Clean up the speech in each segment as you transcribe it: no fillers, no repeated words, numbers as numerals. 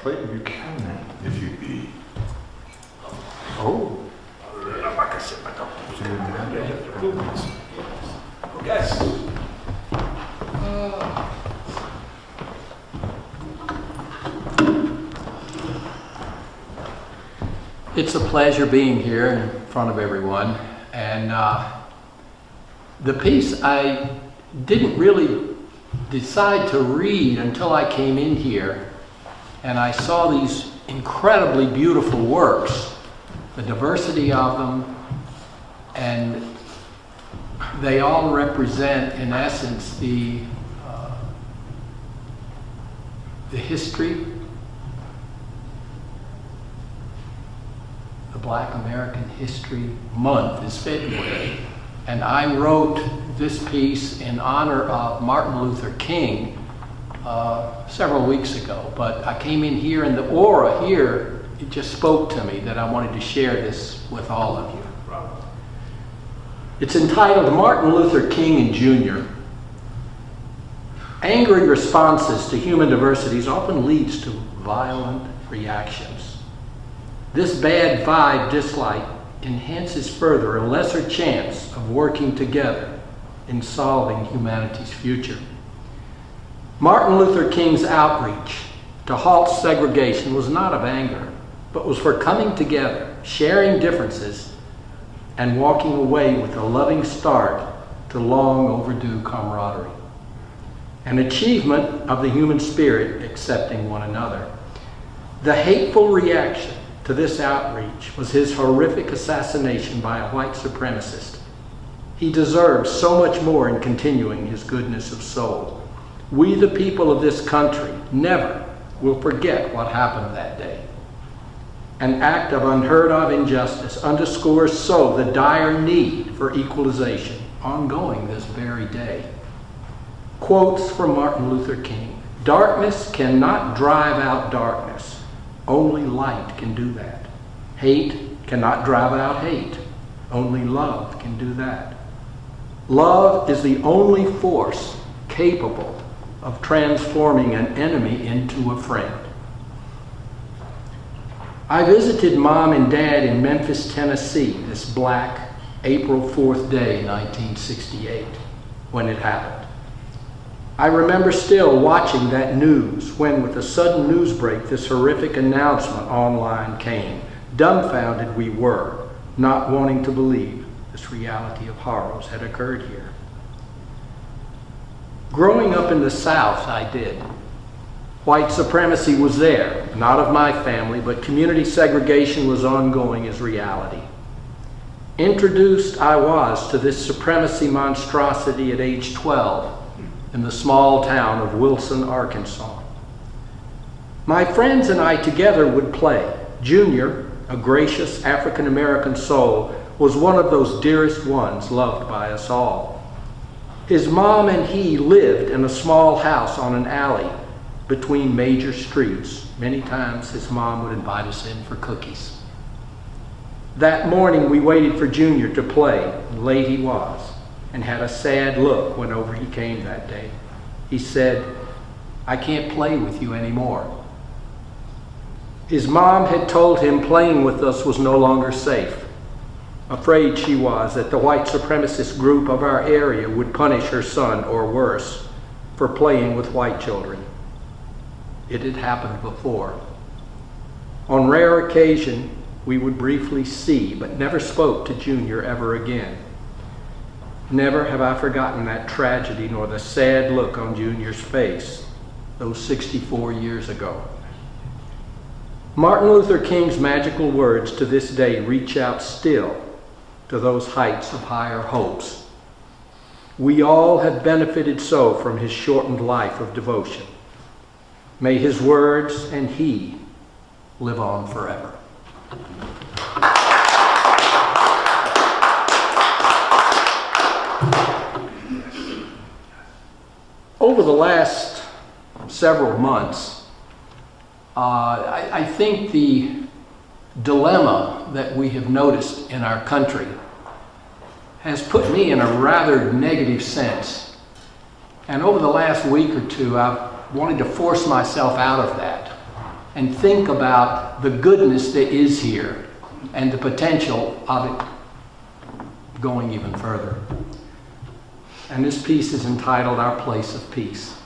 Clayton Buchanan, if you be. Oh. Yes. It's a pleasure being here in front of everyone. And the piece I didn't really decide to read until I came in here and I saw these incredibly beautiful works, the diversity of them, and they all represent, in essence, the history, the Black American History Month is February, and I wrote this piece in honor of Martin Luther King several weeks ago, but I came in here and the aura here, it just spoke to me that I wanted to share this with all of you. It's entitled Martin Luther King and Jr. Angry responses to human diversities often leads to violent reactions. This bad vibe dislike enhances further a lesser chance of working together in solving humanity's future. Martin Luther King's outreach to halt segregation was not of anger, but was for coming together, sharing differences, and walking away with a loving start to long overdue camaraderie. An achievement of the human spirit accepting one another. The hateful reaction to this outreach was his horrific assassination by a white supremacist. He deserves so much more in continuing his goodness of soul. We, the people of this country, never will forget what happened that day. An act of unheard of injustice underscores so the dire need for equalization ongoing this very day. Quotes from Martin Luther King. Darkness cannot drive out darkness. Only light can do that. Hate cannot drive out hate. Only love can do that. Love is the only force capable of transforming an enemy into a friend. I visited Mom and Dad in Memphis, Tennessee this black April 4th day, 1968, when it happened. I remember still watching that news when, with a sudden news break, this horrific announcement online came. Dumbfounded we were, not wanting to believe this reality of horrors had occurred here. Growing up in the South, I did. White supremacy was there, not of my family, but community segregation was ongoing as reality. Introduced I was to this supremacy monstrosity at age 12 in the small town of Wilson, Arkansas. My friends and I together would play. Junior, a gracious African-American soul, was one of those dearest ones loved by us all. His mom and he lived in a small house on an alley between major streets. Many times his mom would invite us in for cookies. That morning we waited for Junior to play, and late he was, and had a sad look whenever he came that day. He said, "I can't play with you anymore." His mom had told him playing with us was no longer safe. Afraid she was that the white supremacist group of our area would punish her son, or worse, for playing with white children. It had happened before. On rare occasion, we would briefly see, but never spoke to Junior ever again. Never have I forgotten that tragedy nor the sad look on Junior's face those 64 years ago. Martin Luther King's magical words to this day reach out still to those heights of higher hopes. We all have benefited so from his shortened life of devotion. May his words and he live on forever. Over the last several months, I think the dilemma that we have noticed in our country has put me in a rather negative sense. And over the last week or two, I've wanted to force myself out of that and think about the goodness that is here and the potential of it going even further. And this piece is entitled Our Place of Peace.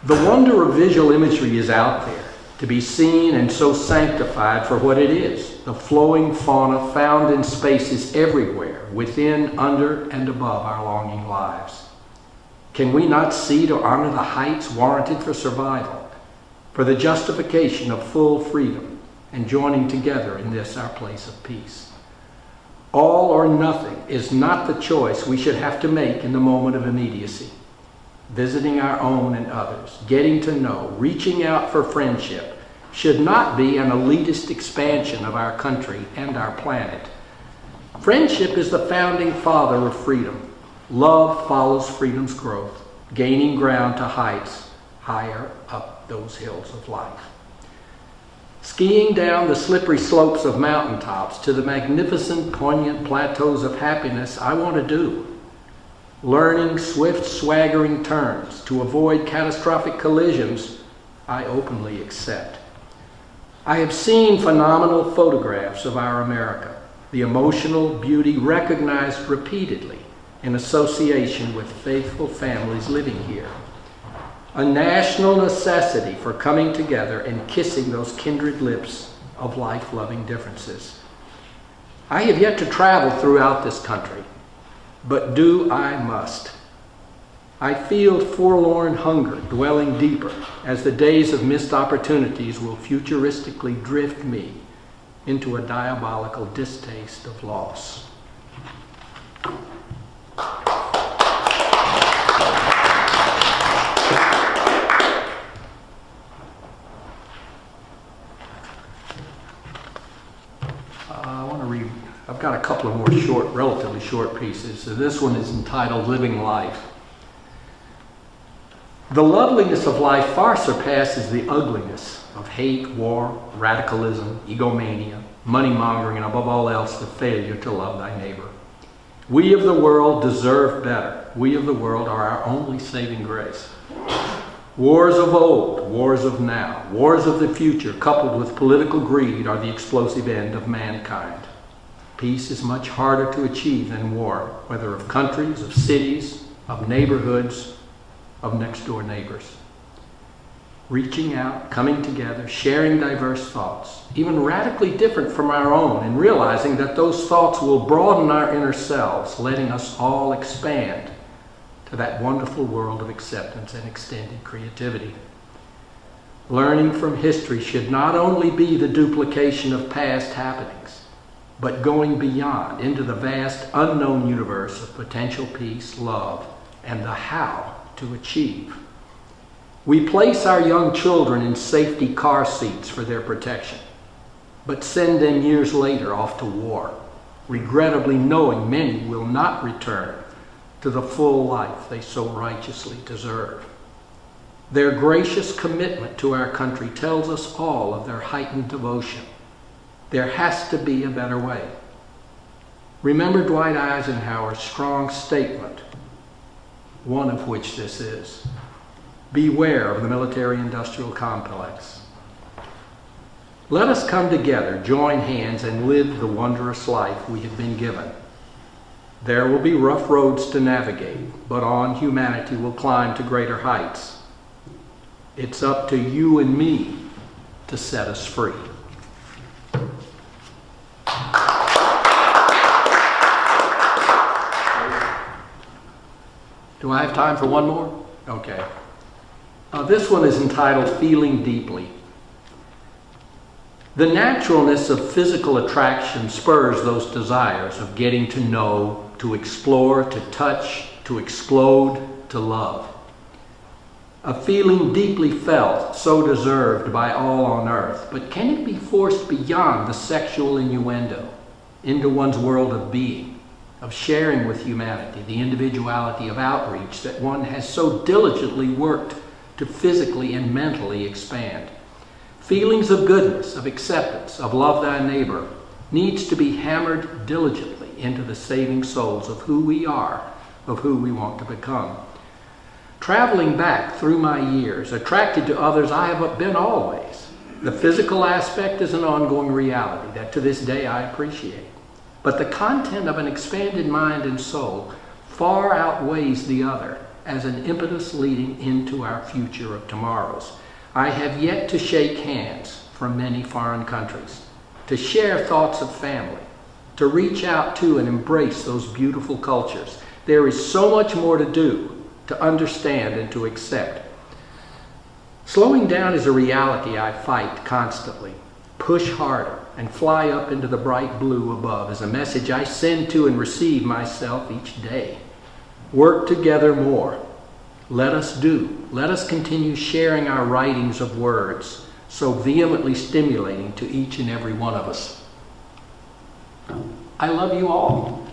The wonder of visual imagery is out there, to be seen and so sanctified for what it is, the flowing fauna found in spaces everywhere, within, under, and above our longing lives. Can we not see to honor the heights warranted for survival, for the justification of full freedom, and joining together in this our place of peace? All or nothing is not the choice we should have to make in the moment of immediacy. Visiting our own and others, getting to know, reaching out for friendship should not be an elitist expansion of our country and our planet. Friendship is the founding father of freedom. Love follows freedom's growth, gaining ground to heights higher up those hills of life. Skiing down the slippery slopes of mountaintops to the magnificent, poignant plateaus of happiness I want to do. Learning swift, swaggering turns to avoid catastrophic collisions, I openly accept. I have seen phenomenal photographs of our America, the emotional beauty recognized repeatedly in association with faithful families living here. A national necessity for coming together and kissing those kindred lips of life-loving differences. I have yet to travel throughout this country, but do I must. I feel forlorn hunger dwelling deeper as the days of missed opportunities will futuristically drift me into a diabolical distaste of loss. I've got a couple of more relatively short pieces. So this one is entitled Living Life. The loveliness of life far surpasses the ugliness of hate, war, radicalism, egomania, money-mongering, and above all else, the failure to love thy neighbor. We of the world deserve better. We of the world are our only saving grace. Wars of old, wars of now, wars of the future, coupled with political greed, are the explosive end of mankind. Peace is much harder to achieve than war, whether of countries, of cities, of neighborhoods, of next-door neighbors. Reaching out, coming together, sharing diverse thoughts, even radically different from our own, and realizing that those thoughts will broaden our inner selves, letting us all expand to that wonderful world of acceptance and extended creativity. Learning from history should not only be the duplication of past happenings, but going beyond into the vast unknown universe of potential peace, love, and the how to achieve. We place our young children in safety car seats for their protection, but send them years later off to war, regrettably knowing many will not return to the full life they so righteously deserve. Their gracious commitment to our country tells us all of their heightened devotion. There has to be a better way. Remember Dwight Eisenhower's strong statement, one of which this is: beware of the military-industrial complex. Let us come together, join hands, and live the wondrous life we have been given. There will be rough roads to navigate, but on humanity will climb to greater heights. It's up to you and me to set us free. Do I have time for one more? Okay. This one is entitled Feeling Deeply. The naturalness of physical attraction spurs those desires of getting to know, to explore, to touch, to explode, to love. A feeling deeply felt, so deserved by all on earth, but can it be forced beyond the sexual innuendo into one's world of being, of sharing with humanity, the individuality of outreach that one has so diligently worked to physically and mentally expand? Feelings of goodness, of acceptance, of love thy neighbor needs to be hammered diligently into the saving souls of who we are, of who we want to become. Traveling back through my years, attracted to others I have been always. The physical aspect is an ongoing reality that to this day I appreciate. But the content of an expanded mind and soul far outweighs the other as an impetus leading into our future of tomorrows. I have yet to shake hands from many foreign countries, to share thoughts of family, to reach out to and embrace those beautiful cultures. There is so much more to do, to understand and to accept. Slowing down is a reality I fight constantly. Push harder and fly up into the bright blue above is a message I send to and receive myself each day. Work together more. Let us do. Let us continue sharing our writings of words, so vehemently stimulating to each and every one of us. I love you all.